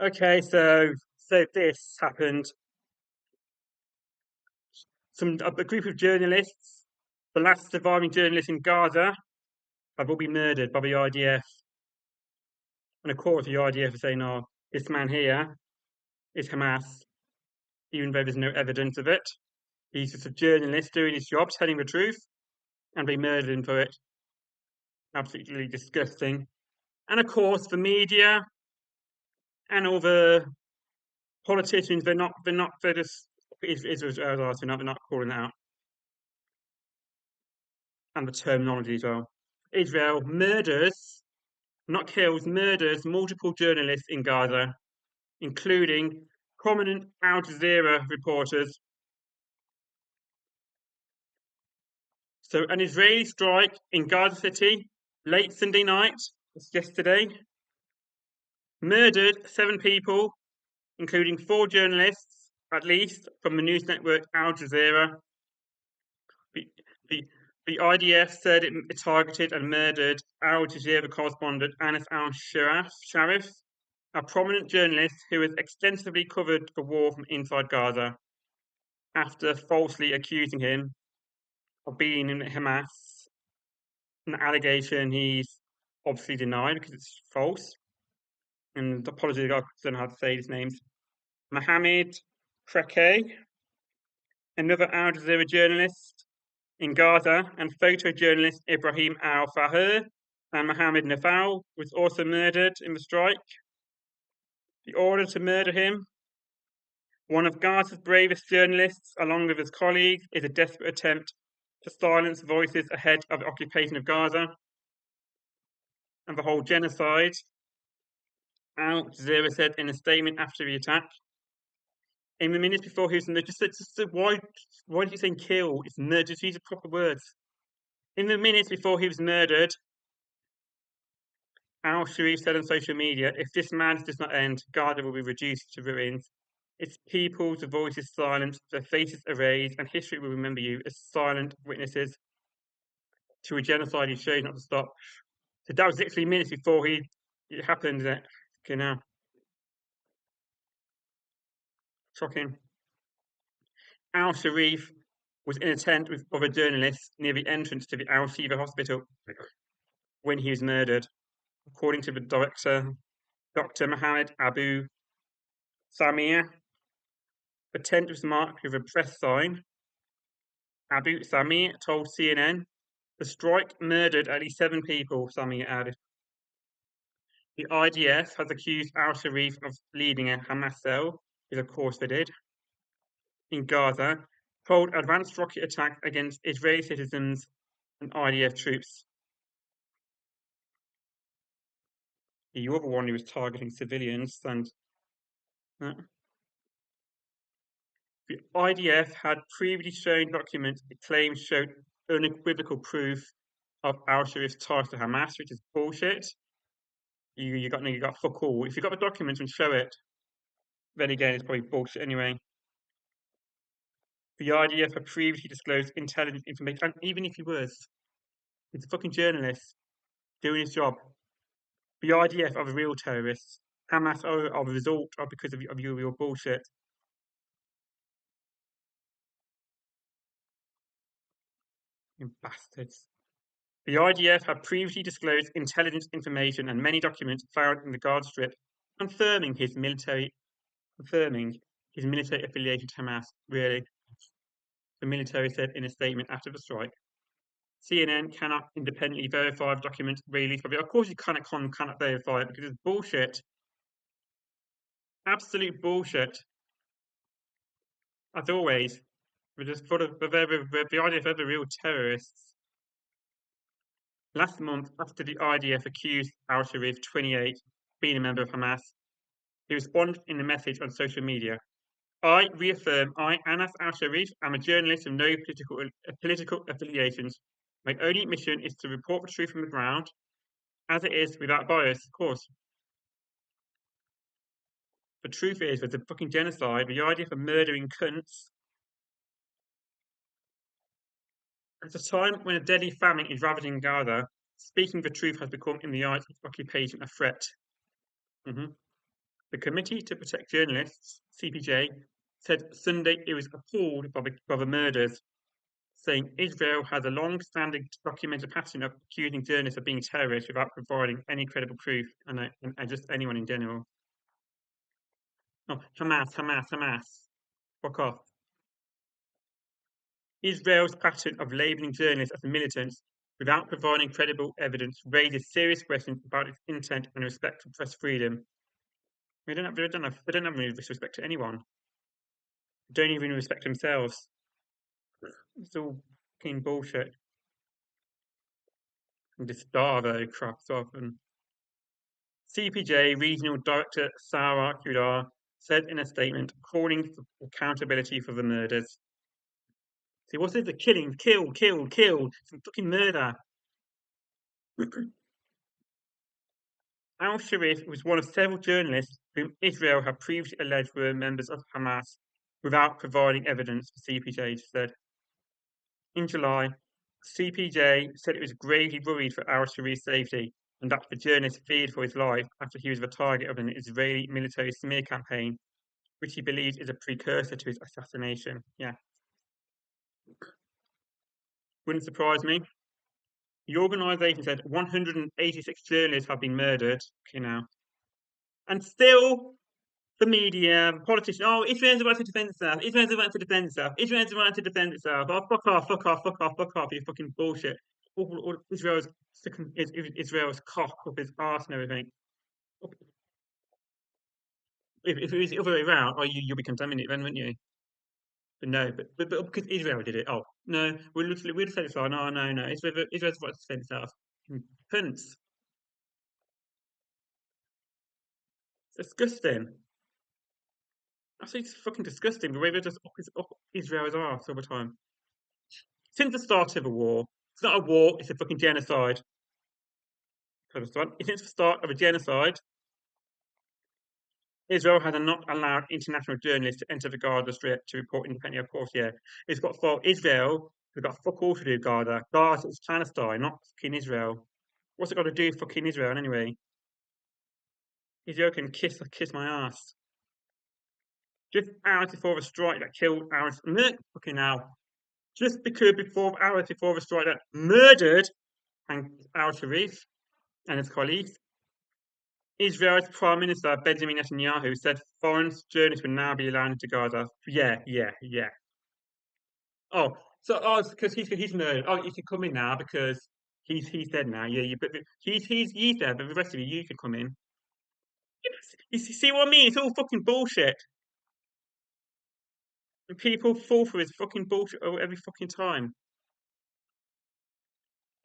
Okay, so this happened. A group of journalists, the last surviving journalists in Gaza, have all been murdered by the IDF. And of course, the IDF is saying, "Oh, this man here is Hamas," even though there's no evidence of it. He's just a journalist doing his job, telling the truth, and they murdered him for it. Absolutely disgusting. And of course, the media and all the politicians, they're just Israel's allies, they're not calling it out. And the terminology as well. Israel murders, not kills, murders multiple journalists in Gaza, including prominent Al Jazeera reporters. So, an Israeli strike in Gaza City late Sunday night, it's yesterday, murdered 7 people, including 4 journalists, at least, from the news network Al Jazeera. The, the, the IDF said it targeted and murdered Al Jazeera correspondent Anas al-Sharif, a prominent journalist who has extensively covered the war from inside Gaza, after falsely accusing him of being in Hamas, an allegation he's obviously denied because it's false. And apologies, I don't know how to say his names. Mohammed Kreke, another Al Jazeera journalist in Gaza, and photojournalist Ibrahim Al Fahir and Mohammed Nafal was also murdered in the strike. The order to murder him, one of Gaza's bravest journalists, along with his colleagues, is a desperate attempt to silence voices ahead of the occupation of Gaza and the whole genocide. Al Jazeera said in a statement after the attack. In the minutes before he was murdered, why did you say kill? It's murder. Just use the proper words. In the minutes before he was murdered, Al Sharif said on social media, "If this madness does not end, Gaza will be reduced to ruins. Its people's voices silenced, their faces erased, and history will remember you as silent witnesses to a genocide he chose not to stop." So that was literally minutes before it happened. Okay, now shocking. Al Sharif was in a tent with other journalists near the entrance to the Al Shifa hospital when he was murdered, according to the director, Dr. Mohammed Abu Samir. The tent was marked with a press sign. Abu Samir told CNN, "The strike murdered at least 7 people," Samir added. The IDF has accused Al Sharif of leading a Hamas cell, which of course they did, in Gaza, told advanced rocket attacks against Israeli citizens and IDF troops. The other one who was targeting civilians, and the IDF had previously shown documents it claims showed unequivocal proof of Al Sharif's ties to Hamas, which is bullshit. You got fuck all. If you got the documents and show it, then again it's probably bullshit anyway. The IDF had previously disclosed intelligence information, and even if he was, he's a fucking journalist doing his job. The IDF are the real terrorists. Hamas are the result of because of your bullshit. You bastards. The IDF had previously disclosed intelligence information and many documents found in the Gaza Strip confirming his military affiliation to Hamas. Really, the military said in a statement after the strike. CNN cannot independently verify the documents released by the. Of course, you cannot verify it because it's bullshit. Absolute bullshit. As always, we're just full of the IDF are the real terrorists. Last month, after the IDF accused Al Sharif, 28, being a member of Hamas, he responded in a message on social media. "I reaffirm I, Anas al Sharif, am a journalist with no political affiliations. My only mission is to report the truth from the ground, as it is, without bias, of course. The truth is, there's a fucking genocide. The idea for murdering cunts at a time when a deadly famine is ravaging Gaza, speaking the truth has become, in the eyes of occupation, a threat." Mhm. The Committee to Protect Journalists, CPJ, said Sunday it was appalled by the murders, saying Israel has a long-standing documented pattern of accusing journalists of being terrorists without providing any credible proof, and just anyone in general. Oh, Hamas. Fuck off. Israel's pattern of labelling journalists as militants without providing credible evidence raises serious questions about its intent and respect for press freedom. They don't have any respect to anyone. They don't even respect themselves. It's all fucking bullshit. And this Darvo crap stuff. And CPJ Regional Director Sarah Kudar said in a statement calling for accountability for the murders. See, what's it? The killing, kill. Some fucking murder. Al-Sharif was one of several journalists whom Israel had previously alleged were members of Hamas without providing evidence, CPJ said. In July, CPJ said it was gravely worried for Al-Sharif's safety and that the journalist feared for his life after he was the target of an Israeli military smear campaign, which he believes is a precursor to his assassination. Yeah. Wouldn't surprise me. The organisation said 186 journalists have been murdered. Okay, now. And still, the media, politicians, oh, Israel's about to defend itself. Israel's about to defend itself. Israel's about to defend itself. Oh, fuck off, you fucking bullshit. All Israel's cock up his arse and everything. If it was the other way around, oh, you'll be condemning it then, wouldn't you? But no, but because Israel did it, oh, no, we'll defend itself. No. Israel's about to defend itself. Prince. It's disgusting. Absolutely fucking disgusting the way they just up Israel's arse all the time. Since the start of a war, it's not a war, it's a fucking genocide. Since the start of a genocide, Israel has not allowed international journalists to enter the Gaza Strip to report independently. Of course, yeah. It's got for Israel, we've got fuck all to do with Gaza. Gaza is Palestine, not fucking Israel. What's it got to do with fucking Israel anyway? Israel can kiss my ass. Just hours before the strike that killed hours, fucking hell. Just because hours before the strike that murdered Al-Sharif and his colleagues, Israel's Prime Minister Benjamin Netanyahu said foreign journalists will now be allowed into Gaza. Yeah. Oh, because he's murdered. Oh, you can come in now because he's dead now. Yeah, but he's dead, but the rest of you can come in. You see what I mean? It's all fucking bullshit. And people fall for his fucking bullshit every fucking time.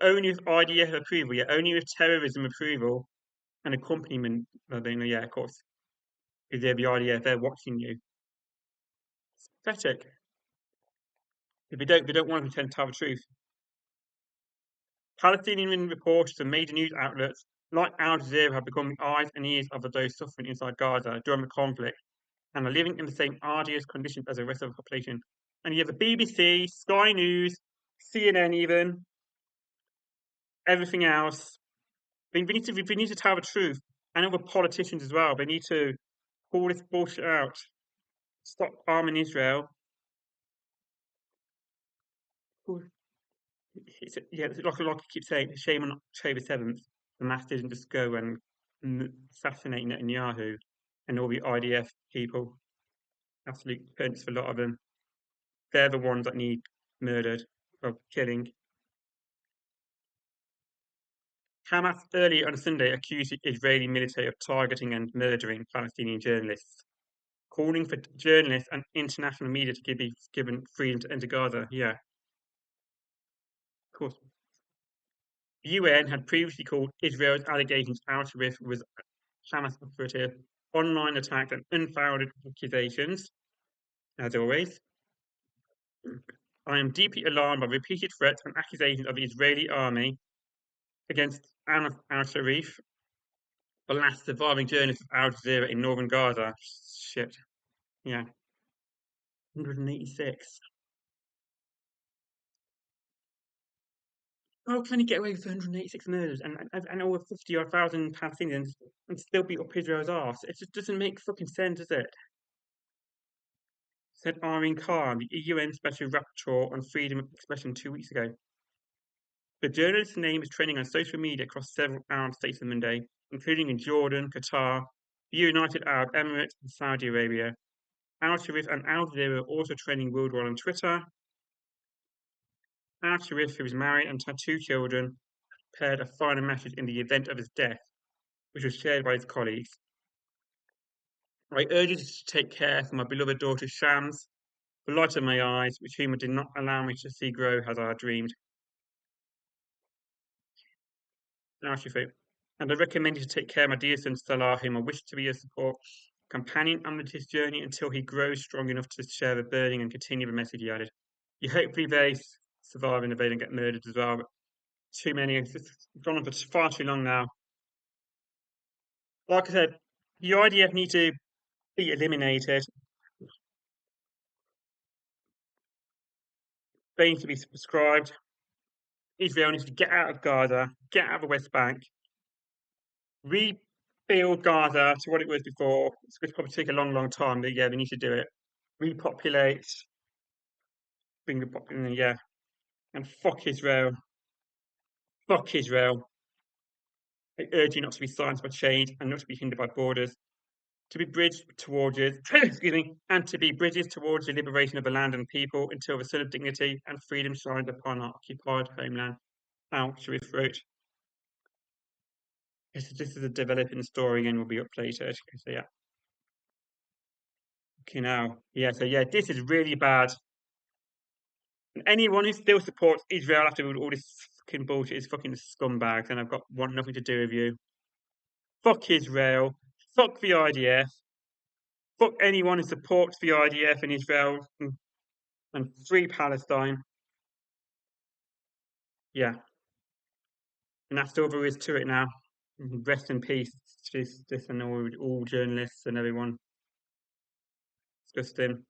Only with IDF approval, yeah, only with terrorism approval and accompaniment. Yeah, of course. Because they're the IDF, they're watching you. It's pathetic. If they don't want to pretend to tell the truth. Palestinian reporters and major news outlets like Al Jazeera have become the eyes and ears of those suffering inside Gaza during the conflict and are living in the same arduous conditions as the rest of the population. And you have the BBC, Sky News, CNN even, everything else. They need to tell the truth. And other politicians as well. They need to call this bullshit out. Stop arming Israel. It's like I keep saying, shame on October 7th. The mass didn't just go and assassinate Netanyahu and all the IDF people. Absolute pence for a lot of them. They're the ones that need murdered or killing. Hamas earlier on Sunday accused the Israeli military of targeting and murdering Palestinian journalists, calling for journalists and international media to be given freedom to enter Gaza. Yeah, of course. The UN had previously called Israel's allegations Al-Sharif was Hamas operative, online attack and unfounded accusations, as always. I am deeply alarmed by repeated threats and accusations of the Israeli army against al-Sharif, the last surviving journalist of Al Jazeera in northern Gaza. Shit. Yeah. 186. How can he get away with 186 murders and over 50 or 1,000 Palestinians and still be up Israel's arse. It just doesn't make fucking sense, does it? Said Irene Khan, the UN Special Rapporteur on Freedom of Expression 2 weeks ago. The journalist's name is trending on social media across several Arab states on Monday, including in Jordan, Qatar, the United Arab Emirates, and Saudi Arabia. Al Sharif and Al Jazeera are also trending worldwide on Twitter. Al Sharif, who is married and had 2 children, paired a final message in the event of his death, which was shared by his colleagues. I urge you to take care for my beloved daughter Shams, the light of my eyes, which humor did not allow me to see grow as I had dreamed. Al Sharif. And I recommend you to take care of my dear son Salah, whom I wish to be your support companion on his journey until he grows strong enough to share the burden and continue the message, he added. You hopefully they survive in the and get murdered as well, but too many. It's gone on for far too long now. Like I said, the IDF need to be eliminated. They need to be prescribed. Israel needs to get out of Gaza, get out of the West Bank, rebuild Gaza to what it was before. It's going to probably take a long, long time, but yeah, they need to do it. Repopulate, bring the population, yeah, and fuck Israel. Fuck Israel. I urge you not to be silenced by change and not to be hindered by borders, to be bridged towards it, excuse me, and to be bridges towards the liberation of the land and people until the sun of dignity and freedom shines upon our occupied homeland. Al Sharif wrote. This is a developing story and will be updated. So yeah. Okay now. Yeah, so yeah, this is really bad. And anyone who still supports Israel after all this fucking bullshit is fucking scumbags and I've got want nothing to do with you. Fuck Israel. Fuck the IDF. Fuck anyone who supports the IDF in Israel and free Palestine. Yeah. And that's all there is to it now. Rest in peace to this and all journalists and everyone. Disgusting.